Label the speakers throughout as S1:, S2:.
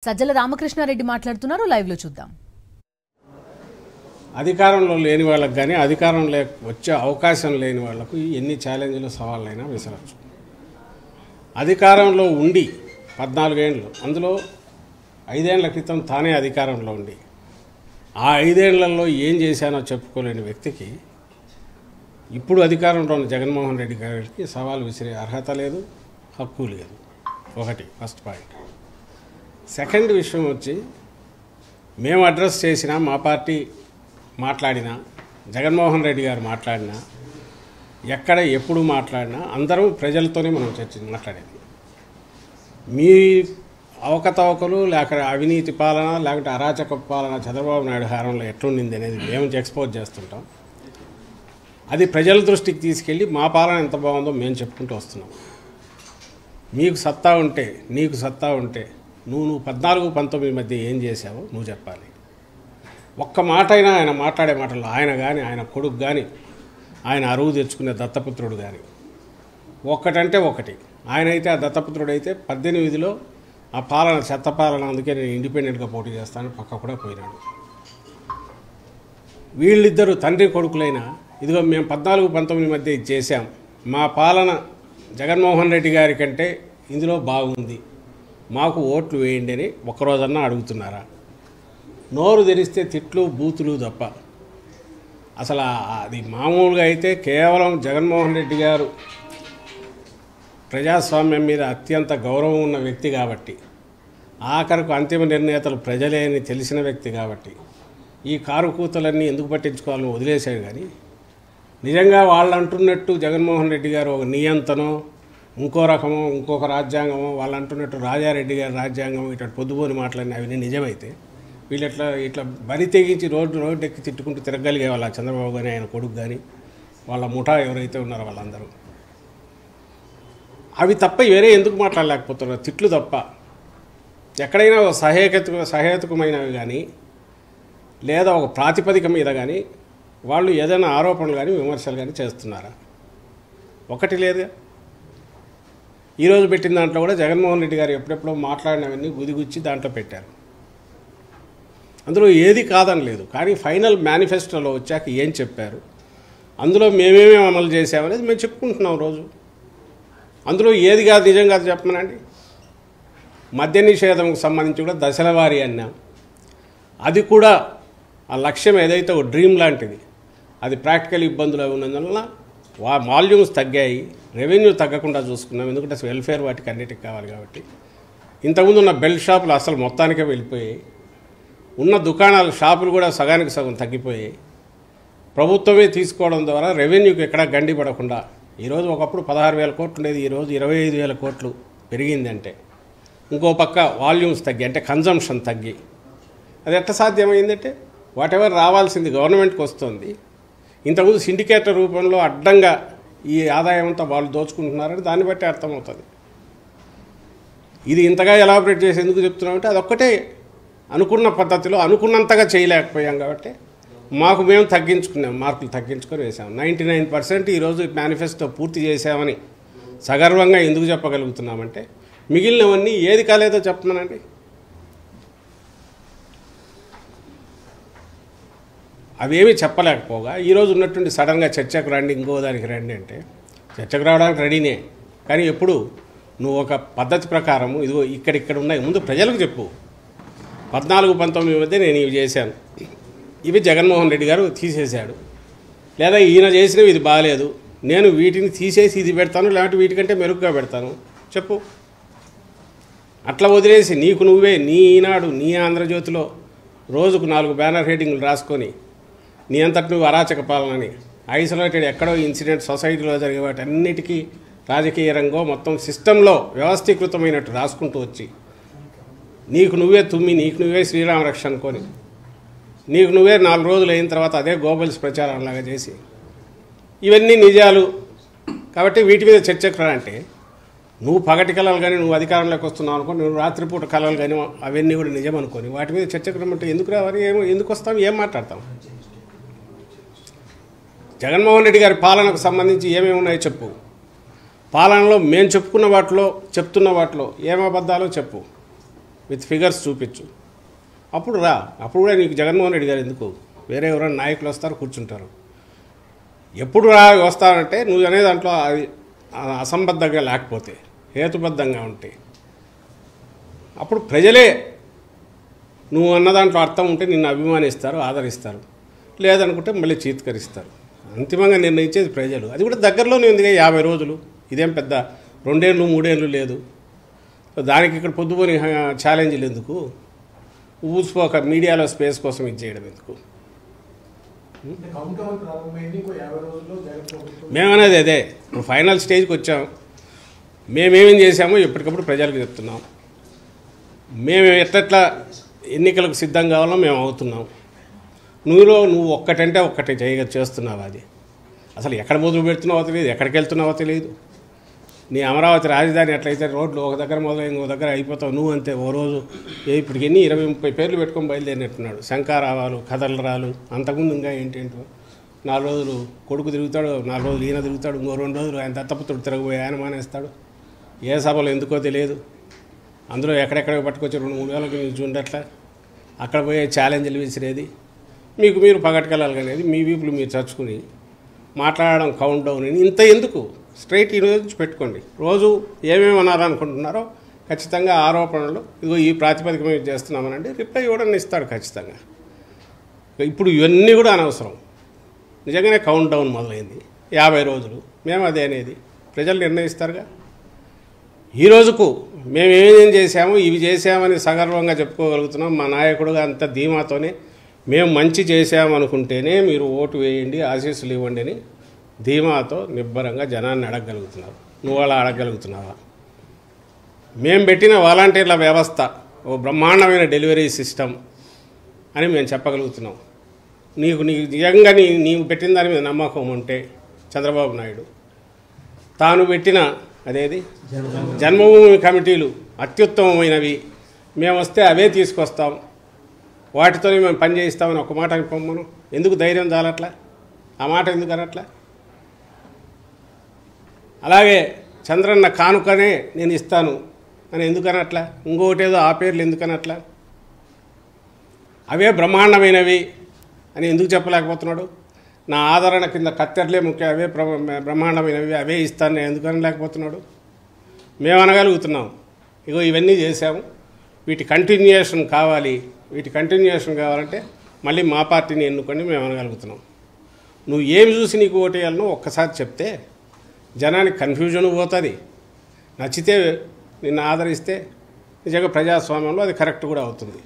S1: సజ్జల రామకృష్ణారెడ్డి మాట్లాడుతున్నారు, లైవ్ లో చూద్దాం.
S2: అధికారంలో లేని వాళ్ళకి కానీ అధికారంలో వచ్చే అవకాశం లేని వాళ్లకు ఎన్ని ఛాలెంజ్లు సవాళ్ళైనా విసరచ్చు. అధికారంలో ఉండి 14 ఏళ్ళు, అందులో 5 ఏళ్ల క్రితం తానే అధికారంలో ఉండి ఆ 5 ఏళ్లలో ఏం చేశానో చెప్పుకోలేని వ్యక్తికి ఇప్పుడు అధికారంలో ఉన్న జగన్మోహన్ రెడ్డి గారికి సవాల్ విసిరే అర్హత లేదు, హక్కు లేదు. ఒకటి ఫస్ట్ పాయింట్. సెకండ్ విషయం వచ్చి, మేము అడ్రస్ చేసినా, మా పార్టీ మాట్లాడినా, జగన్మోహన్ రెడ్డి గారు మాట్లాడినా, ఎక్కడ ఎప్పుడు మాట్లాడినా అందరం ప్రజలతోనే మనం మాట్లాడేది. మీ అవకతవకలు లేక అవినీతి పాలన లేకపోతే అరాచక పాలన చంద్రబాబు నాయుడు హారంలో ఎట్లుండింది అనేది మేము ఎక్స్పోజ్ చేస్తుంటాం. అది ప్రజల దృష్టికి తీసుకెళ్ళి మా పాలన ఎంత బాగుందో మేము చెప్పుకుంటూ వస్తున్నాం. మీకు సత్తా ఉంటే, నీకు సత్తా ఉంటే నువ్వు 14-19 మధ్య ఏం చేశావో నువ్వు చెప్పాలి. ఒక్క మాట అయినా ఆయన మాట్లాడే మాటల్లో ఆయన కానీ, ఆయన కొడుకు కానీ, ఆయన అరువు తెచ్చుకునే దత్తపుత్రుడు కానీ ఒక్కటంటే ఒకటి. ఆయన అయితే, ఆ దత్తపుత్రుడు అయితే 18లో ఆ పాలన చెత్త పాలన, అందుకే నేను ఇండిపెండెంట్గా పోటీ చేస్తాను పక్క కూడా పోయినాడు. వీళ్ళిద్దరూ తండ్రి కొడుకులైనా ఇదిగో మేము 14-19 మధ్య ఇది చేశాం, మా పాలన జగన్మోహన్ రెడ్డి గారి కంటే ఇందులో బాగుంది, మాకు ఓట్లు వేయండి అని ఒక్కరోజన్నా అడుగుతున్నారా? నోరు తెరిస్తే తిట్లు బూతులు తప్ప. అసలు అది మామూలుగా అయితే కేవలం జగన్మోహన్ రెడ్డి గారు ప్రజాస్వామ్యం మీద అత్యంత గౌరవం ఉన్న వ్యక్తి కాబట్టి, ఆఖరకు అంతిమ నిర్ణేతలు ప్రజలే అని తెలిసిన వ్యక్తి కాబట్టి ఈ కారు కూతలన్నీ ఎందుకు పట్టించుకోవాలని వదిలేశాడు. కానీ నిజంగా వాళ్ళు అంటున్నట్టు జగన్మోహన్ రెడ్డి గారు ఒక నియంతనో, ఇంకో రకమో, ఇంకొక రాజ్యాంగమో, వాళ్ళు అంటున్నట్టు రాజారెడ్డి గారి రాజ్యాంగం ఇట్లా పొద్దుపోని మాటలన్నీ అవన్నీ నిజమైతే వీళ్ళు ఇట్లా బరి తెగించి రోడ్డు ఎక్కి తిట్టుకుంటూ తిరగలిగే వాళ్ళ చంద్రబాబు కానీ, ఆయన కొడుకు కానీ, వాళ్ళ ముఠా ఎవరైతే ఉన్నారో వాళ్ళందరూ అవి తప్ప వేరే ఎందుకు మాట్లాడలేకపోతున్నారు? తిట్లు తప్ప. ఎక్కడైనా సహేతుకమైనవి కానీ లేదా ఒక ప్రాతిపదిక మీద కానీ వాళ్ళు ఏదైనా ఆరోపణలు కానీ విమర్శలు కానీ చేస్తున్నారా? ఒకటి లేదుగా. ఈరోజు పెట్టిన దాంట్లో కూడా జగన్మోహన్ రెడ్డి గారు ఎప్పుడెప్పుడో మాట్లాడినవన్నీ గుదిగుచ్చి దాంట్లో పెట్టారు. అందులో ఏది కాదని లేదు, కానీ ఫైనల్ మేనిఫెస్టోలో వచ్చాక ఏం చెప్పారు, అందులో మేమేమేమి అమలు చేసామనేది మేము చెప్పుకుంటున్నాం రోజు. అందులో ఏది కాదు నిజం కాదు చెప్పమనండి. మద్య నిషేధంకు సంబంధించి కూడా దశల వారీ అన్నాం. అది కూడా ఆ లక్ష్యం ఏదైతే ఒక డ్రీమ్ లాంటిది, అది ప్రాక్టికల్ ఇబ్బందులు ఉన్నందువల్ల వాల్యూమ్స్ తగ్గాయి, రెవెన్యూ తగ్గకుండా చూసుకున్నాం. ఎందుకంటే అసలు వెల్ఫేర్ వాటికి అన్నిటికి కావాలి కాబట్టి. ఇంతకుముందు ఉన్న బెల్ట్ షాపులు అసలు మొత్తానికే వెళ్ళిపోయాయి. ఉన్న దుకాణాలు, షాపులు కూడా సగానికి సగం తగ్గిపోయాయి. ప్రభుత్వమే తీసుకోవడం ద్వారా రెవెన్యూకి ఎక్కడా గండి పడకుండా ఈరోజు ఒకప్పుడు 16,000 కోట్లు ఉండేది, ఈరోజు 25,000 కోట్లు పెరిగిందంటే ఇంకో పక్క వాల్యూమ్స్ తగ్గి, అంటే కన్జంప్షన్ తగ్గి. అది ఎట్లా సాధ్యమైందంటే వాటెవర్ రావాల్సింది గవర్నమెంట్కి వస్తుంది. ఇంతకుముందు సిండికేటర్ రూపంలో అడ్డంగా ఈ ఆదాయం అంతా వాళ్ళు దోచుకుంటున్నారని దాన్ని బట్టి అర్థమవుతుంది. ఇది ఇంతగా ఎలాబరేట్ చేసి ఎందుకు చెప్తున్నామంటే అదొక్కటే అనుకున్న పద్ధతిలో అనుకున్నంతగా చేయలేకపోయాం కాబట్టి మాకు మేము తగ్గించుకున్నాం, మార్కులు తగ్గించుకొని వేసాం. 99% ఈరోజు మేనిఫెస్టో పూర్తి చేసామని సగర్వంగా ఎందుకు చెప్పగలుగుతున్నామంటే మిగిలినవన్నీ ఏది కాలేదో చెప్పమనండి. అవేమీ చెప్పలేకపోగా ఈరోజు ఉన్నటువంటి సడన్గా చర్చకు రండి, ఇంకో దానికి రండి అంటే చర్చకు రావడానికి రెడీనే. కానీ ఎప్పుడు నువ్వు ఒక పద్ధతి ప్రకారము ఇదిగో ఇక్కడ ఉన్నాయి ముందు ప్రజలకు చెప్పు. 14-19 మధ్య నేను ఇవి చేశాను, ఇవి జగన్మోహన్ రెడ్డి గారు తీసేశాడు, లేదా ఈయన చేసినవి ఇది బాగాలేదు, నేను వీటిని తీసేసి ఇది పెడతాను, లేకపోతే వీటికంటే మెరుగ్గా పెడతాను చెప్పు. అట్లా వదిలేసి నీకు నువ్వే నీ ఈనాడు, నీ ఆంధ్రజ్యోతిలో రోజుకు 4 బ్యానర్ హెడ్డింగ్లు రాసుకొని నీ అంతటి నువ్వు అరాచక పాలనని, ఐసోలేటెడ్ ఎక్కడో ఇన్సిడెంట్ సొసైటీలో జరిగే వాటి అన్నిటికీ రాజకీయ రంగం మొత్తం సిస్టంలో వ్యవస్థీకృతమైనట్టు రాసుకుంటూ వచ్చి నీకు నువ్వే తుమ్మి, నీకు నువ్వే శ్రీరామ రక్ష అనుకొని, నీకు నువ్వే 4 రోజులు అయిన తర్వాత అదే గోబల్స్ ప్రచారంలాగా చేసి ఇవన్నీ నిజాలు కాబట్టి వీటి మీద చర్చకు రా అంటే నువ్వు పగటి కళలు కానీ నువ్వు అధికారంలోకి వస్తున్నావు అనుకో, నువ్వు రాత్రిపూట కళలు కానీ అవన్నీ కూడా నిజం అనుకొని వాటి మీద చర్చకు రమ్మంటే ఎందుకు రావాలి? ఎందుకు వస్తాం? ఏం మాట్లాడతాం? జగన్మోహన్ రెడ్డి గారి పాలనకు సంబంధించి ఏమేమి ఉన్నాయో చెప్పు. పాలనలో మేము చెప్పుకున్న వాటిలో, చెప్తున్న వాటిలో ఏం అబద్ధాలో చెప్పు. విత్ ఫిగర్స్ చూపించు, అప్పుడు రా. అప్పుడు కూడా నీకు జగన్మోహన్ రెడ్డి గారు ఎందుకు, వేరే ఎవరైనా నాయకులు వస్తారు కూర్చుంటారు. ఎప్పుడు వస్తారంటే నువ్వు అనే దాంట్లో అది అసంబద్ధంగా లేకపోతే, హేతుబద్ధంగా ఉంటే, అప్పుడు ప్రజలే నువ్వు అన్న దాంట్లో అర్థం ఉంటే నిన్ను అభిమానిస్తారు, ఆదరిస్తారు. లేదనుకుంటే మళ్ళీ చీత్కరిస్తారు. అంతిమంగా నిర్ణయించేది ప్రజలు. అది కూడా దగ్గరలోనే ఉందిగా 50 రోజులు. ఇదేం పెద్ద 2 ఏళ్ళు 3 ఏళ్ళు లేదు. దానికి ఇక్కడ పొద్దుపోని ఛాలెంజ్లు ఎందుకు, ఊసిపోక మీడియాలో స్పేస్ కోసం ఇది చేయడం ఎందుకు? మేమనేది అదే. ఇప్పుడు ఫైనల్ స్టేజ్కి వచ్చాం. మేమేమేం చేశామో ఎప్పటికప్పుడు ప్రజలకు చెప్తున్నాం. మేము ఎట్లా ఎన్నికలకు సిద్ధం కావాలో మేము అవుతున్నాం. నువ్వు ఒక్కటంటే ఒక్కటే చేస్తున్నావు. అది అసలు ఎక్కడ మొదలు పెడుతున్నావో తెలియదు, ఎక్కడికి వెళ్తున్నావో తెలియదు. నీ అమరావతి రాజధాని ఎట్లయితే రోడ్లు ఒక దగ్గర మొదలు ఇంకో దగ్గర అయిపోతావు. నువ్వు అంతే. ఓ రోజు ఇప్పటికి 20-30 పేర్లు పెట్టుకొని బయలుదేరినట్టున్నాడు. శంకారావాలు, కదలరాలు, అంతకుముందు ఇంకా ఏంటేంటో. 4 రోజులు కొడుకు తిరుగుతాడు, 4 రోజులు ఈయన తిరుగుతాడు, ఇంకో 2 రోజులు ఆయన దత్తపుత్రుడు తిరగబోయి ఆయన మానేస్తాడు. ఏ సభలో ఎందుకో తెలియదు. అందులో ఎక్కడెక్కడ పట్టుకొచ్చి 2-3 వేలకు నుంచి ఉండట్లా. అక్కడ పోయే ఛాలెంజ్లు విసిరేది. మీకు మీరు పగట్టుకెళ్ళాలి అనేది మీ వీపులు మీరు చచ్చుకుని మాట్లాడడం కౌంట్ డౌన్ అని ఇంత ఎందుకు? స్ట్రైట్ ఈ రోజు నుంచి పెట్టుకోండి. రోజు ఏమేమి అనాలనుకుంటున్నారో ఖచ్చితంగా ఆరోపణలు ఇదిగో ఈ ప్రాతిపదిక మేము చేస్తున్నామనండి రిప్లై ఇవ్వడం ఇస్తాడు ఖచ్చితంగా. ఇప్పుడు ఇవన్నీ కూడా అనవసరం. నిజంగానే కౌంట్ డౌన్ మొదలైంది. 50 రోజులు. మేము అదే అనేది ప్రజలు నిర్ణయిస్తారుగా. ఈ రోజుకు మేము ఏమేం చేశాము, ఇవి చేశామని సగర్వంగా చెప్పుకోగలుగుతున్నాం. మా నాయకుడుగా అంత ధీమాతోనే మేము మంచి చేశామనుకుంటేనే మీరు ఓటు వేయండి, ఆశీస్సులు ఇవ్వండి అని ధీమాతో నిబ్బరంగా జనాన్ని అడగగలుగుతున్నారు. నువ్వు అలా అడగగలుగుతున్నావా? మేము పెట్టిన వాలంటీర్ల వ్యవస్థ ఓ బ్రహ్మాండమైన డెలివరీ సిస్టమ్ అని మేము చెప్పగలుగుతున్నాం. నీకు నిజంగా నీవు పెట్టిన దాని మీద నమ్మకం ఉంటే చంద్రబాబు నాయుడు తాను పెట్టిన అదేది జన్మభూమి కమిటీలు అత్యుత్తమమైనవి, మేము వస్తే అవే తీసుకొస్తాం, వాటితోనే మేము పని చేయిస్తామని ఒక మాట అనుకోమను. ఎందుకు ధైర్యం చాలట్లా? ఆ మాట ఎందుకు అనట్లా? అలాగే చంద్రన్న కానుకనే నేను ఇస్తాను అని ఎందుకనట్లా? ఇంకొకటేదో ఆ పేర్లు ఎందుకనట్లా? అవే బ్రహ్మాండమైనవి అని ఎందుకు చెప్పలేకపోతున్నాడు? నా ఆదరణ కింద కత్తెరలే ముఖ్య, అవే బ్రహ్మాండమైనవి, అవే ఇస్తాను నేను ఎందుకని లేకపోతున్నాడు? మేము అనగలుగుతున్నాం. ఇగో ఇవన్నీ చేశాము, వీటి కంటిన్యూయేషన్ కావాలి. వీటి కంటిన్యూయేషన్ కావాలంటే మళ్ళీ మా పార్టీని ఎన్నుకొని మేము అనగలుగుతున్నాం. నువ్వు ఏమి చూసి నీకు ఓటేయాలనో ఒక్కసారి చెప్తే జనానికి కన్ఫ్యూజన్ పోతుంది. నచ్చితే నిన్ను ఆదరిస్తే నిజంగా ప్రజాస్వామ్యంలో అది కరెక్ట్ కూడా అవుతుంది.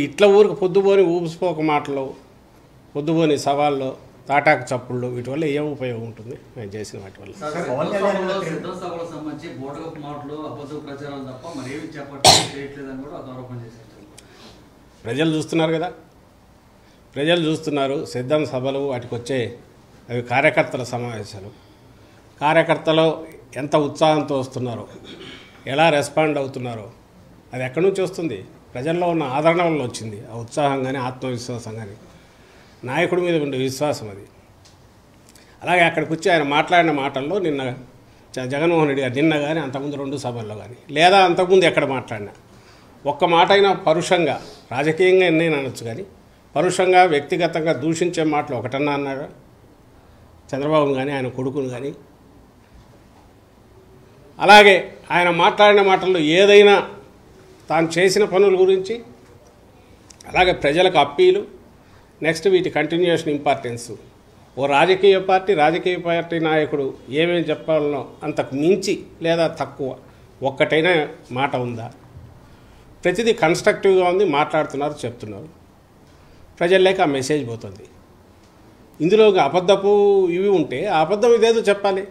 S2: ఇట్లా ఊరికి పొద్దుపోని ఊపిసిపోక మాటలు, పొద్దుపోని సవాళ్ళు, తాటాకు చప్పుళ్ళు, వీటి వల్ల ఏం ఉపయోగం ఉంటుంది మేము చేసిన వాటి వల్ల? ప్రజలు చూస్తున్నారు కదా, ప్రజలు చూస్తున్నారు. సిద్ధం సభలు వాటికి వచ్చే అవి కార్యకర్తల సమావేశాలు. కార్యకర్తలు ఎంత ఉత్సాహంతో వస్తున్నారో, ఎలా రెస్పాండ్ అవుతున్నారో అది ఎక్కడి నుంచి వస్తుంది? ప్రజల్లో ఉన్న ఆదరణ వల్ల వచ్చింది. ఆ ఉత్సాహం కానీ ఆత్మవిశ్వాసం కానీ నాయకుడి మీద ఉండే విశ్వాసం అది. అలాగే అక్కడికి వచ్చి ఆయన మాట్లాడిన మాటల్లో నిన్న జగన్మోహన్ రెడ్డి గారు నిన్న కానీ అంతకుముందు 2 సభల్లో కానీ లేదా అంతకుముందు ఎక్కడ మాట్లాడినా ఒక్క మాట అయినా పరుషంగా, రాజకీయంగా ఎన్నైనా అనొచ్చు కానీ పరుషంగా వ్యక్తిగతంగా దూషించే మాటలు ఒకటన్నా అన్నాడు చంద్రబాబును కానీ ఆయన కొడుకును కానీ? అలాగే ఆయన మాట్లాడిన మాటల్లో ఏదైనా తాను చేసిన పనుల గురించి, అలాగే ప్రజలకు అప్పీలు, నెక్స్ట్ వీటి కంటిన్యూషన్ ఇంపార్టెన్స్, ఓ రాజకీయ పార్టీ నాయకుడు ఏమేమి చెప్పాలనో అంతకు మించి లేదా తక్కువ ఒక్కటైనా మాట ఉందా? ప్రతిదీ కన్స్ట్రక్టివ్గా ఉంది, మాట్లాడుతున్నారు, చెప్తున్నారు. ప్రజల్లోకి ఆ మెసేజ్ పోతుంది. ఇందులో అబద్ధపు ఇవి ఉంటే ఆ అబద్ధం ఇదేదో చెప్పాలి.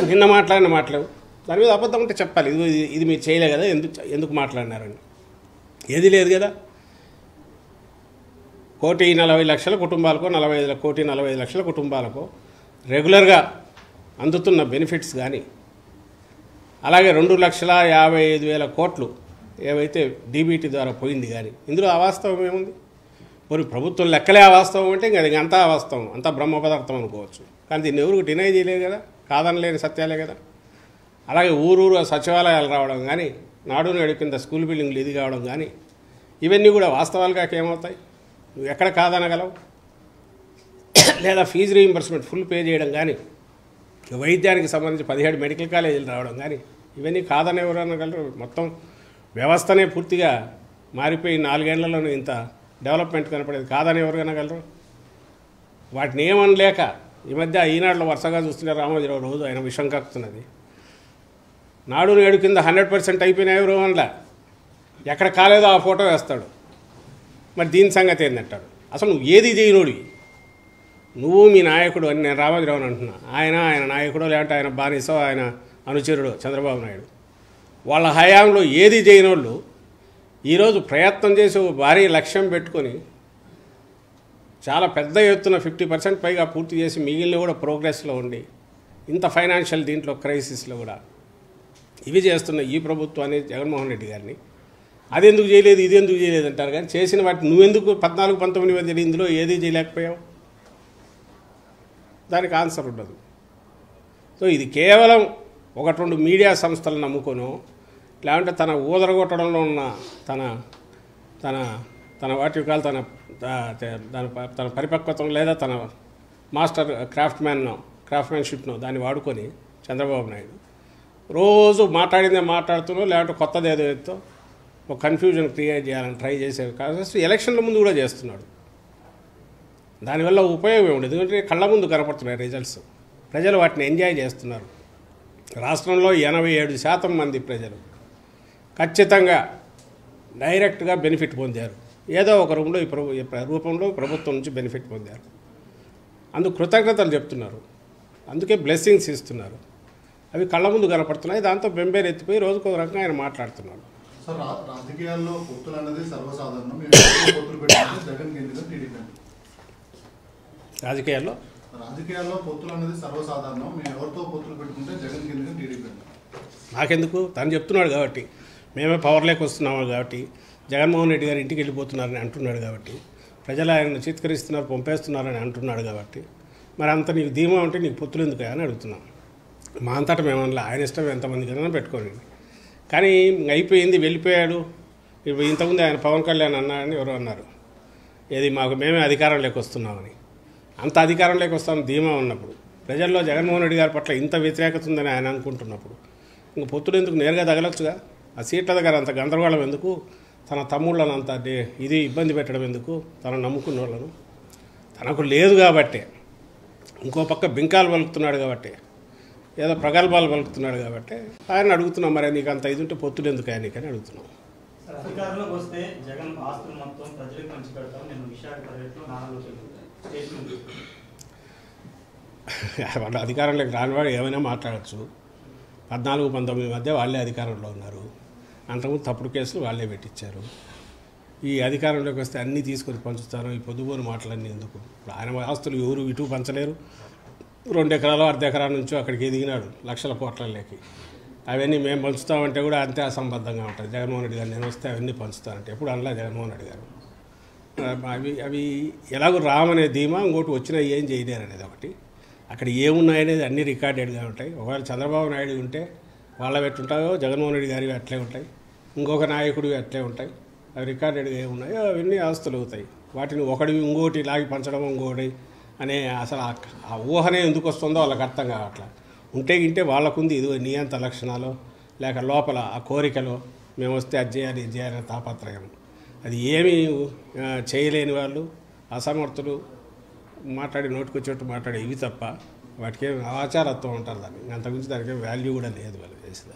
S2: నిన్న మాట్లాడిన మాటలు దాని మీద అబద్ధం ఉంటే చెప్పాలి. ఇది మీరు చేయలే కదా, ఎందుకు మాట్లాడినారని. ఏది లేదు కదా. 1,40,00,000 కుటుంబాలకు, 1,45,00,000 కుటుంబాలకు రెగ్యులర్గా అందుతున్న బెనిఫిట్స్ కానీ, అలాగే 2,55,000 కోట్లు ఏవైతే డీబీటీ ద్వారా పోయింది కానీ ఇందులో అవాస్తవం ఏముంది? మరి ప్రభుత్వం లెక్కలే అవాస్తవం అంటే ఇంకా అది అంతా అవాస్తవం, అంతా బ్రహ్మ పదార్థం అనుకోవచ్చు. కానీ దీన్ని ఎవరికి డినై చేయలేదు కదా, కాదనలేని సత్యాలే కదా. అలాగే ఊరూరు సచివాలయాలు రావడం కానీ నాడు నేడు కింద స్కూల్ బిల్డింగ్లు ఇది కావడం కానీ ఇవన్నీ కూడా వాస్తవాలుగా ఏమవుతాయి? నువ్వు ఎక్కడ కాదనగలవు? లేదా ఫీజు రీయింబర్స్మెంట్ ఫుల్ పే చేయడం కానీ, వైద్యానికి సంబంధించి 17 మెడికల్ కాలేజీలు రావడం కానీ ఇవన్నీ కాదని ఎవరు అనగలరు? మొత్తం వ్యవస్థనే పూర్తిగా మారిపోయి 4 ఏళ్లలోనే ఇంత డెవలప్మెంట్ కనపడేది కాదని ఎవరు అనగలరు? వాటిని ఏమనలేక ఈ మధ్య ఈనాడులో వరుసగా చూస్తున్న రామోజీరావు రోజు ఆయన విషం కక్కుతున్నది. నాడు నేడు కింద 100% అయిపోయినాయి ఎవరు అనలా, ఎక్కడ కాలేదో ఆ ఫోటో వేస్తాడు. మరి దీని సంగతి ఏందంటాడు? అసలు నువ్వు ఏది చేయనోడివి? నువ్వు మీ నాయకుడు అని నేను రామోజీరావుని అంటున్నా. ఆయన నాయకుడు, లేదంటే ఆయన బానిసో, ఆయన అనుచరుడు చంద్రబాబు నాయుడు. వాళ్ళ హయాంలో ఏది చేయనోళ్ళు ఈరోజు ప్రయత్నం చేసి భారీ లక్ష్యం పెట్టుకొని చాలా పెద్ద ఎత్తున 50% పైగా పూర్తి చేసి మిగిలిన కూడా ప్రోగ్రెస్లో ఉండి ఇంత ఫైనాన్షియల్ దీంట్లో క్రైసిస్లో కూడా ఇవి చేస్తున్న ఈ ప్రభుత్వాన్ని, జగన్మోహన్ రెడ్డి గారిని అది ఎందుకు చేయలేదు, ఇది ఎందుకు చేయలేదు అంటారు. కానీ చేసిన వాటిని నువ్వెందుకు 14-19 మధ్య ఇందులో ఏది చేయలేకపోయావు? దానికి ఆన్సర్ ఉండదు. సో ఇది కేవలం 1-2 మీడియా సంస్థలను నమ్ముకొను, లేదంటే తన ఊదరగొట్టడంలో ఉన్న తన వాటి కాదు తన పరిపక్వతను లేదా తన మాస్టర్ క్రాఫ్ట్మెన్షిప్ను దాన్ని వాడుకొని చంద్రబాబు నాయుడు రోజు మాట్లాడిందే మాట్లాడుతూ, లేదంటే కొత్తది ఏదో ఒక కన్ఫ్యూజన్ క్రియేట్ చేయాలని ట్రై చేసే కాదు. ఎలక్షన్ల ముందు కూడా చేస్తున్నాడు. దానివల్ల ఉపయోగం ఉండదు, ఎందుకంటే కళ్ళ ముందు కనపడుతున్నాయి రిజల్ట్స్. ప్రజలు వాటిని ఎంజాయ్ చేస్తున్నారు. రాష్ట్రంలో 87% మంది ప్రజలు ఖచ్చితంగా డైరెక్ట్గా బెనిఫిట్ పొందారు. ఏదో ఒక రూపంలో ప్రభుత్వం నుంచి బెనిఫిట్ పొందారు. అందుకు కృతజ్ఞతలు చెప్తున్నారు, అందుకే బ్లెస్సింగ్స్ ఇస్తున్నారు. అవి కళ్ళ ముందు కనపడుతున్నాయి. దాంతో బెంబేరు ఎత్తిపోయి రోజుకు ఒక రకంగా ఆయన మాట్లాడుతున్నాడు.
S3: సార్, రాజకీయాల్లో పొత్తులు అన్నది సర్వసాధారణం. మీరు పొత్తులు పెట్టుకుంటే జగన్ కిందగా టీడీపీ. రాజకీయాల్లో పొత్తులు అన్నది సర్వసాధారణం. మేము ఎవరితో పొత్తులు పెట్టుకుంటే జగన్ కిందగా టీడీపీ.
S2: నాకెందుకు? తను చెప్తున్నాడు కాబట్టి, మేమే పవర్లోకి వస్తున్నాము కాబట్టి, జగన్మోహన్ రెడ్డి గారు ఇంటికి వెళ్ళిపోతున్నారని అంటున్నాడు కాబట్టి, ప్రజలు ఆయన చిత్కరిస్తున్నారు, పంపేస్తున్నారని అంటున్నాడు కాబట్టి, మరి అంత నీకు ధీమా ఉంటే నీకు పొత్తులు ఎందుకు అని అడుగుతున్నాం. మా అంతటా మేమన్నా ఆయన ఇష్టం ఎంతమందికైనా పెట్టుకోండి. కానీ అయిపోయింది, వెళ్ళిపోయాడు. ఇంతకుముందు ఆయన పవన్ కళ్యాణ్ అన్నారని ఎవరో అన్నారు, ఏది మేమే అధికారంలోకి వస్తున్నామని. అంత అధికారంలోకి వస్తామని ధీమా ఉన్నప్పుడు, ప్రజల్లో జగన్మోహన్ రెడ్డి గారి పట్ల ఇంత వ్యతిరేకత ఉందని ఆయన అనుకుంటున్నప్పుడు ఇంక పొత్తులు ఎందుకు? నేరుగా తగలొచ్చుగా. ఆ సీట్ల దగ్గర అంత గందరగోళం ఎందుకు? తన తమ్ముళ్ళను అంత ఇది ఇబ్బంది పెట్టడం ఎందుకు? తను నమ్ముకున్న వాళ్ళను తనకు లేదు కాబట్టి, ఇంకో పక్క బింకాలు పలుకుతున్నాడు కాబట్టి, ఏదో ప్రగల్భాలు పలుకుతున్నాడు కాబట్టి ఆయన అడుగుతున్నాం. మరి నీకు అంత ఇది ఉంటే పొత్తులు ఎందుకు ఆయన నీకని అడుగుతున్నాం.
S4: అధికారంలోకి వస్తే జగన్ ఆస్తులు మొత్తం ప్రజలకు పంచి పెడతాం, నేను విశాఖ పర్యటనలో
S2: వాళ్ళ అధికారంలోకి రానివాడు ఏమైనా మాట్లాడచ్చు. 14-19 మధ్య వాళ్ళే అధికారంలో ఉన్నారు. అంతకుముందు తప్పుడు కేసులు వాళ్ళే పెట్టించారు. ఈ అధికారంలోకి వస్తే అన్నీ తీసుకొని పంచుతారు. ఈ పొద్దుపోని మాటలన్నీ ఎందుకు? ఇప్పుడు ఆయన ఆస్తులు ఎవరు ఇటు పంచలేరు. 2 ఎకరాలు 1/2 ఎకరా నుంచో అక్కడికి ఎదిగినాడు లక్షల కోట్లలోకి. అవన్నీ మేము పంచుతామంటే కూడా అంతే అసంబద్ధంగా ఉంటుంది. జగన్మోహన్ రెడ్డి గారు నేను వస్తే అవన్నీ పంచుతానంటే ఎప్పుడు అనలా జగన్మోహన్ రెడ్డి గారు. అవి ఎలాగో రామనే ధీమా, ఇంకోటి వచ్చినా ఏం చేయలేరు అనేది ఒకటి. అక్కడ ఏమున్నాయనేది అన్నీ రికార్డెడ్గా ఉంటాయి. ఒకవేళ చంద్రబాబు నాయుడు ఉంటే వాళ్ళ పెట్టుంటాయో, జగన్మోహన్ రెడ్డి గారివి అట్లే ఉంటాయి, ఇంకొక నాయకుడివి అట్లే ఉంటాయి. అవి రికార్డెడ్గా ఏమున్నాయో అవన్నీ ఆస్తులు అవుతాయి. వాటిని ఒకటివి ఇంకోటి లాగి పంచడం, ఇంకోటి అనే అసలు ఆ ఊహనే ఎందుకు వస్తుందో వాళ్ళకి అర్థం కావట్లా. ఉంటే వాళ్ళకుంది ఇది నియంత లక్షణాలు, లేక లోపల ఆ కోరికలో మేము వస్తే అది చేయాలి ఇది చేయాలని తాపత్రయం. అది ఏమీ చేయలేని వాళ్ళు, అసమర్థులు, మాట్లాడి నోటికొచ్చేట్టు మాట్లాడే ఇవి తప్ప వాటికి ఆచారత్వం ఉంటారు. దాన్ని అంతకుమించి దానికి వాల్యూ కూడా లేదు వాళ్ళు చేసేది.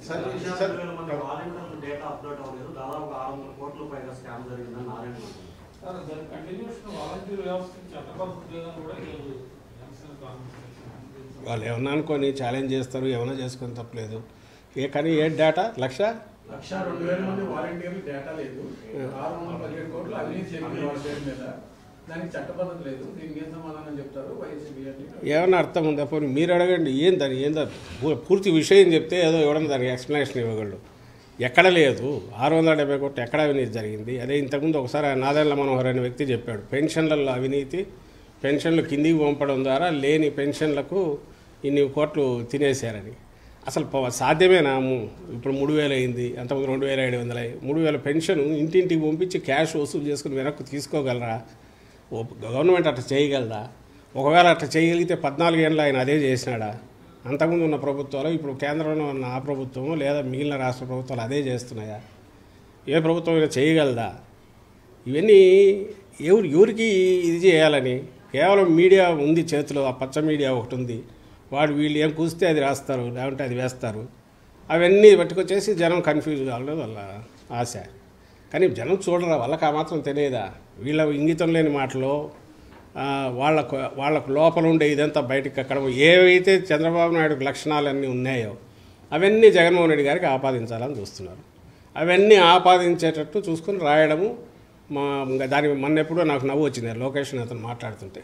S2: వాళ్ళు ఏమన్నా అనుకొని ఛాలెంజ్ చేస్తారు, ఏమైనా చేసుకొని తప్పలేదు. కానీ ఏ డేటా
S5: 1,02,000 మంది వాలంటీర్లు డేటా లేదు, 617 కోట్లు అవినీతి జరిగింది వాళ్ళ పేరు మీద, దానికి చట్టబద్ధత లేదు. దీనికి ఏం సమాధానం చెప్తారు వైసీపీ?
S2: ఏమన్నా అర్థం ఉందా? పోనీ మీరు అడగండి. ఏందో పూర్తి విషయం చెప్తే ఏదో ఇవ్వడం దానికి ఎక్స్ప్లెనేషన్ ఇవ్వగలడు. ఎక్కడ లేదు 670 కోట్లు ఎక్కడ అవినీతి జరిగింది? అదే ఇంతకుముందు ఒకసారి నాదెండ్ల మనోహర్ అనే వ్యక్తి చెప్పాడు, పెన్షన్లలో అవినీతి, పెన్షన్లు కిందికి పంపడం ద్వారా లేని పెన్షన్లకు ఇన్ని కోట్లు తినేశారని. అసలు సాధ్యమేనా? ఇప్పుడు 3,000 అయింది, అంతకుముందు 2,700 అయ్యి 3,000 పెన్షన్ ఇంటింటికి పంపించి క్యాష్ వసూలు చేసుకుని వెనక్కి తీసుకోగలరా? గవర్నమెంట్ అట్లా చేయగలదా? ఒకవేళ అట్లా చేయగలిగితే 14 ఏళ్ళు ఆయన అదే చేసినాడా? అంతకుముందు ఉన్న ప్రభుత్వాలు, ఇప్పుడు కేంద్రంలో ఉన్న ఆ ప్రభుత్వము లేదా మిగిలిన రాష్ట్ర ప్రభుత్వాలు అదే చేస్తున్నాయా? ఏ ప్రభుత్వం అయినా చేయగలదా? ఇవన్నీ ఎవరికి ఇది చేయాలని? కేవలం మీడియా ఉంది చేతిలో, ఆ పచ్చ మీడియా ఒకటి ఉంది. వీళ్ళు ఏం కూస్తే అది రాస్తారు, లేకుంటే అది వేస్తారు. అవన్నీ పట్టుకొచ్చేసి జనం కన్ఫ్యూజ్ కావడం వాళ్ళ ఆశ. కానీ జనం చూడరా? వాళ్ళకి ఆ మాత్రం తెలియదా? వీళ్ళ ఇంగితం లేని మాటలో వాళ్ళకు లోపల ఉండే ఇదంతా బయటకు అక్కడ ఏవైతే చంద్రబాబు నాయుడుకి లక్షణాలన్నీ ఉన్నాయో అవన్నీ జగన్మోహన్ రెడ్డి గారికి ఆపాదించాలని చూస్తున్నారు. అవన్నీ ఆపాదించేటట్టు చూసుకొని రాయడము. దానికి మొన్నెప్పుడో నాకు నవ్వు వచ్చింది లోకేష్ అతను మాట్లాడుతుంటే.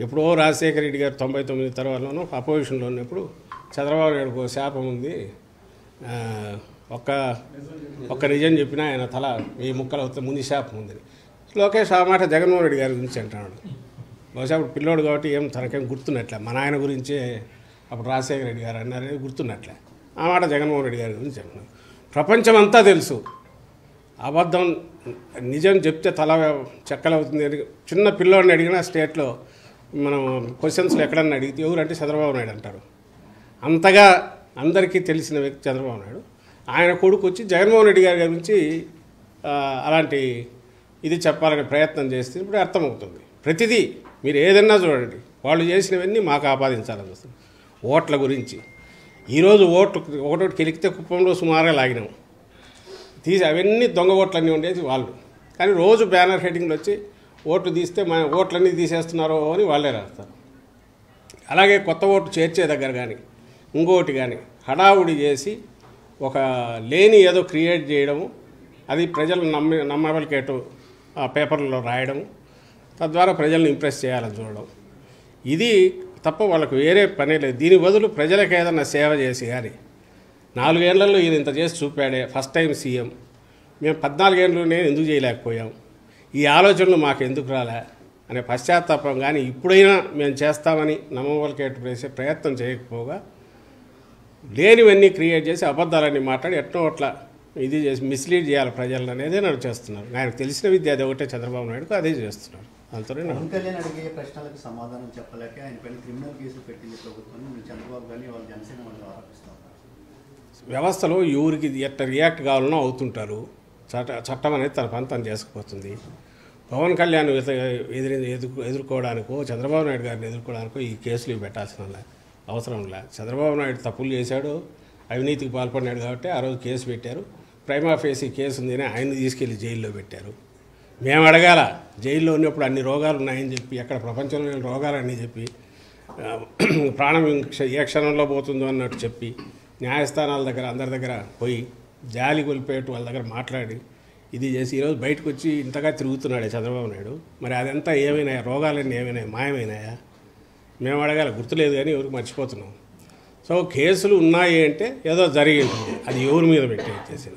S2: ఎప్పుడో రాజశేఖర రెడ్డి గారు 99 తర్వాతలోనూ అపోజిషన్లో ఉన్నప్పుడు చంద్రబాబు నాయుడుకు శాపం ఉంది, ఒక్క నిజం చెప్పినా ఆయన తల 1000 ముక్కలు అవుతుంది, ముందు శాపం ఉంది. లోకేష్ ఆ మాట జగన్మోహన్ రెడ్డి గారి గురించి అంటున్నాడు. బహుశా అప్పుడు పిల్లోడు కాబట్టి తనకేం గుర్తున్నట్లే. మన ఆయన గురించే అప్పుడు రాజశేఖర రెడ్డి గారు అన్నారనేది గుర్తున్నట్లే. ఆ మాట జగన్మోహన్ రెడ్డి గారి గురించి అంటున్నాడు. ప్రపంచం అంతా తెలుసు అబద్ధం నిజం చెప్తే తల చెక్కలవుతుంది అని. చిన్న పిల్లోడిని అడిగినా స్టేట్లో మనం క్వశ్చన్స్లో ఎక్కడన్నా అడిగితే ఎవరంటే చంద్రబాబు నాయుడు అంటారు. అంతగా అందరికీ తెలిసిన వ్యక్తి చంద్రబాబు నాయుడు. ఆయన కొడుకు వచ్చి జగన్మోహన్ రెడ్డి గారి గురించి అలాంటి ఇది చెప్పాలనే ప్రయత్నం చేస్తే ఇప్పుడు అర్థమవుతుంది. ప్రతిదీ మీరు ఏదన్నా చూడండి, వాళ్ళు చేసినవన్నీ మాకు ఆపాదించాలని వస్తుంది. ఓట్ల గురించి ఈరోజు ఒకటోటి కెలికితే కుప్పంలో సుమారుగా లాగినాము తీసి, అవన్నీ దొంగ ఓట్లన్నీ ఉండేది వాళ్ళు. కానీ రోజు బ్యానర్ హెడ్డింగ్లు వచ్చి ఓట్లు తీస్తే మా ఓట్లన్నీ తీసేస్తున్నారో అని వాళ్ళే రాస్తారు. అలాగే కొత్త ఓట్లు చేర్చే దగ్గర కానీ ఇంకోటి కానీ హడావుడి చేసి ఒక లేని ఏదో క్రియేట్ చేయడము, అది ప్రజలు నమ్మబలికేటు ఆ పేపర్లలో రాయడము, తద్వారా ప్రజలను ఇంప్రెస్ చేయాలని చూడడం. ఇది తప్ప వాళ్ళకు వేరే పనే లేదు. దీని బదులు ప్రజలకు ఏదన్నా సేవ చేసి కానీ 4 ఏళ్లలో ఈయన ఇంత చేసి చూపాడే, ఫస్ట్ టైం సీఎం, మేము 14 ఏళ్ళలోనే ఎందుకు చేయలేకపోయాం, ఈ ఆలోచనలు మాకు ఎందుకు రాలే అనే పశ్చాత్తాపం కానీ ఇప్పుడైనా మేము చేస్తామని నమ్మవలకేటు వేసే ప్రయత్నం చేయకపోగా లేనివన్నీ క్రియేట్ చేసి అబద్ధాలన్నీ మాట్లాడి ఎట్టో అట్లా ఇది చేసి మిస్లీడ్ చేయాలి ప్రజలను అనేది నన్ను చేస్తున్నారు. ఆయనకు తెలిసిన విద్య అది ఒకటే, చంద్రబాబు నాయుడుకు అదే చేస్తున్నారు. అంతనే
S6: పవన్ కళ్యాణ్ అడిగే ప్రశ్నలకు సమాధానం చెప్పలేక ఆయన పైన క్రిమినల్ కేసులు పెట్టింది ప్రభుత్వం. చంద్రబాబు గారిని వాళ్ళు జనసేన వాళ్ళు ఆరోపిస్తున్నారు.
S2: వ్యవస్థలో ఎవరికి ఎట్ట రియాక్ట్ కావాలనో అవుతుంటారు. చట్టం అనేది తన పని తను చేసుకుపోతుంది. పవన్ కళ్యాణ్ ఎదుర్కోవడానికో చంద్రబాబు నాయుడు గారిని ఎదుర్కోవడానికో ఈ కేసులు పెట్టాల్సిన అవసరం లే. చంద్రబాబు నాయుడు తప్పులు చేశాడు, అవినీతికి పాల్పడినాడు కాబట్టి ఆ రోజు కేసు పెట్టారు. ప్రైమా ఫేసీ కేసు ఉందని ఆయన్ని తీసుకెళ్లి జైల్లో పెట్టారు. మేము అడగాల, జైల్లో ఉన్నప్పుడు అన్ని రోగాలు ఉన్నాయని చెప్పి, ఎక్కడ ప్రపంచంలో రోగాలన్నీ చెప్పి, ప్రాణం ఏ క్షణంలో పోతుందో అన్నట్టు చెప్పి, న్యాయస్థానాల దగ్గర అందరి దగ్గర పోయి జాలి కొలిపేట్టు వాళ్ళ దగ్గర మాట్లాడి ఇది చేసి ఈరోజు బయటకు వచ్చి ఇంతగా తిరుగుతున్నాడే చంద్రబాబు నాయుడు. మరి అదంతా ఏమైనాయా? రోగాలన్నీ ఏమైనాయా? మాయమైనాయా? మేము అడగాలి, గుర్తులేదు కానీ ఎవరికి మర్చిపోతున్నాం. సో కేసులు ఉన్నాయి అంటే ఏదో జరిగి ఉంటుంది, అది ఎవరి మీద పెట్టేసేసిన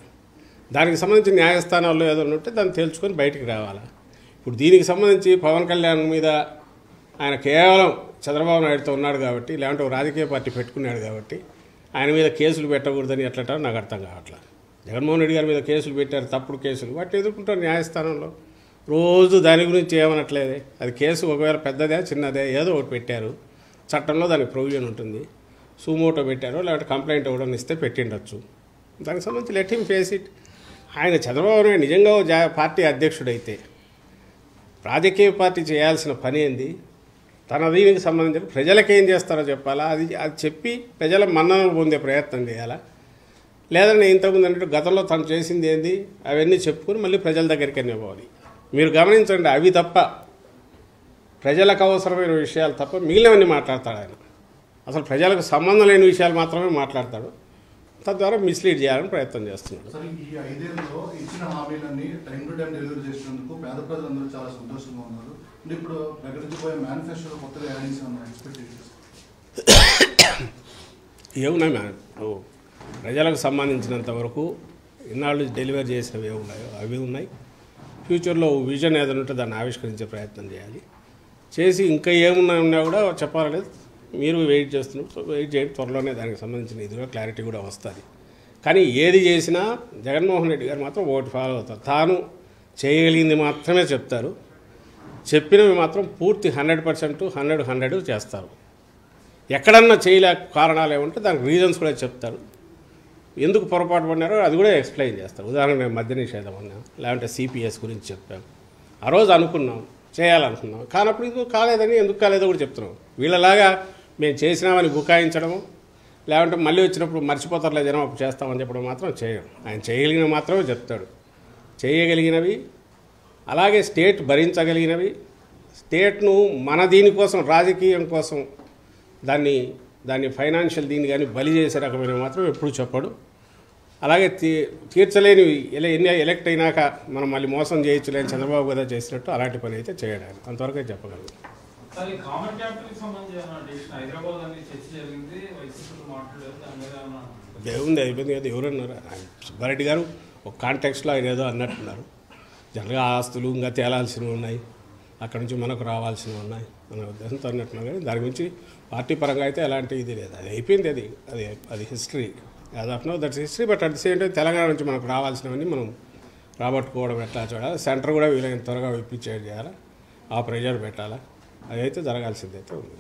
S2: దానికి సంబంధించి న్యాయస్థానాల్లో ఏదో ఉంటే దాన్ని తేల్చుకొని బయటికి రావాలా. ఇప్పుడు దీనికి సంబంధించి పవన్ కళ్యాణ్ మీద ఆయన కేవలం చంద్రబాబు నాయుడుతో ఉన్నాడు కాబట్టి, లేదంటే ఒక రాజకీయ పార్టీ పెట్టుకున్నాడు కాబట్టి ఆయన మీద కేసులు పెట్టకూడదని ఎట్లంటారో నాకు అర్థం కావట్లేదు. జగన్మోహన్ రెడ్డి గారి మీద కేసులు పెట్టారు, తప్పుడు కేసులు, వాటిని ఎదుర్కొంటారు న్యాయస్థానంలో. రోజు దాని గురించి ఏమనట్లేదే. అది కేసు ఒకవేళ పెద్దదే చిన్నదే ఏదో ఒకటి పెట్టారు, చట్టంలో దానికి ప్రొవిజన్ ఉంటుంది. సూమోటో పెట్టారో లేకపోతే కంప్లైంట్ ఇవ్వడం ఇస్తే పెట్టిండొచ్చు. దానికి సంబంధించి లెట్ హిమ్ ఫేస్ ఇట్. ఆయన చంద్రబాబు నాయుడు నిజంగా పార్టీ అధ్యక్షుడైతే రాజకీయ పార్టీ చేయాల్సిన పని ఏంది? తన దీనికి సంబంధించిన ప్రజలకు ఏం చేస్తారో చెప్పాలా, అది చెప్పి ప్రజల మన్ననలు పొందే ప్రయత్నం చేయాలా. లేదంటే ఇంతకుముందు అన్నట్టు గతంలో తను చేసింది ఏంది అవన్నీ చెప్పుకొని మళ్ళీ ప్రజల దగ్గరికి పోవాలి. మీరు గమనించండి, అవి తప్ప ప్రజలకు అవసరమైన విషయాలు తప్ప మిగిలినవన్నీ మాట్లాడతాడు ఆయన. అసలు ప్రజలకు సంబంధం లేని విషయాలు మాత్రమే మాట్లాడతాడు. తద్వారా మిస్లీడ్ చేయాలని ప్రయత్నం చేస్తున్నాడు.
S3: సరే, ఈ 5 ఏళ్లలో ఇచ్చిన హామీలన్నీ టైం టు టైం డెలివరీ చేసినందుకు పేద ప్రజలందరూ చాలా సంతోషంగా ఉన్నారు. అంటే ఇప్పుడు ప్రకటించబోయే మేనిఫెస్టోలో కొత్తగా యాడింగ్స్ ఉన్నాయి, ఎక్స్పెక్టేషన్స్
S2: ఏమున్నాయి మ్యామ్? ప్రజలకు సంబంధించినంత వరకు ఇన్నాళ్ళు డెలివరీ చేసినవి ఏమున్నాయో అవి ఉన్నాయి. ఫ్యూచర్లో విజన్ ఏదైనా ఉంటే దాన్ని ఆవిష్కరించే ప్రయత్నం చేయాలి. చేసి ఇంకా ఏమున్నా కూడా చెప్పాలనేది మీరు వెయిట్ చేస్తున్నారు, వెయిట్ చేయండి, త్వరలోనే దానికి సంబంధించిన ఇది కూడా క్లారిటీ కూడా వస్తుంది. కానీ ఏది చేసినా జగన్మోహన్ రెడ్డి గారు మాత్రం ఒకటి ఫాలో అవుతారు, తాను చేయగలిగింది మాత్రమే చెప్తారు, చెప్పినవి మాత్రం పూర్తి 100% 100 చేస్తారు. ఎక్కడన్నా చేయలేక కారణాలు ఏమంటే దానికి రీజన్స్ కూడా చెప్తారు, ఎందుకు పొరపాటు పడినారో అది కూడా ఎక్స్ప్లెయిన్ చేస్తారు. ఉదాహరణ మద్య నిషేధం అన్నాం, లేదంటే సిపిఎస్ గురించి చెప్పాం. ఆ రోజు అనుకున్నాం, చేయాలనుకున్నాం, కానప్పుడు ఇది కాలేదని ఎందుకు కాలేదో కూడా చెప్తున్నాం. వీళ్ళలాగా మేము చేసినామని బుకాయించడము, లేదంటే మళ్ళీ వచ్చినప్పుడు మర్చిపోతారులే జనం అప్పుడు చేస్తామని చెప్పడం మాత్రం చేయం. ఆయన చేయగలిగినవి మాత్రమే చెప్తాడు. చేయగలిగినవి, అలాగే స్టేట్ భరించగలిగినవి, స్టేట్ను మన దీనికోసం రాజకీయం కోసం దాన్ని ఫైనాన్షియల్ దీన్ని కానీ బలి చేసే రకమైన మాత్రం ఎప్పుడు చెప్పడు. అలాగే తీర్చలేనివి ఎలక్ట్ అయినాక మనం మళ్ళీ మోసం చేయొచ్చులేని చంద్రబాబు కదా చేసినట్టు అలాంటి పని అయితే చేయడానికి అంతవరకే చెప్పగలను. దేవుంది అయిపోయింది కదా, ఎవరన్నారు? సుబ్బారెడ్డి గారు ఒక కాంటెక్స్ట్లో ఆయన ఏదో అన్నట్టున్నారు. జనరల్గా ఆస్తులు ఇంకా తేలాల్సినవి ఉన్నాయి, అక్కడి నుంచి మనకు రావాల్సినవి ఉన్నాయి అనే ఉద్దేశంతో అన్నట్టున్నారు. కానీ దాని గురించి పార్టీ పరంగా అయితే ఎలాంటి ఇది లేదు, అది అయిపోయింది. అది history, as of now that's history. But at the same time Telangana నుంచి మనకు రావాల్సినవన్నీ మనం రాబట్టుకోవడం ఎట్లా చూడాలి, సెంటర్ కూడా వీలైన త్వరగా విప్పించేది చేయాలి, ఆ ప్రెజర్ పెట్టాలా, అదైతే జరగాల్సిందైతే ఉంది.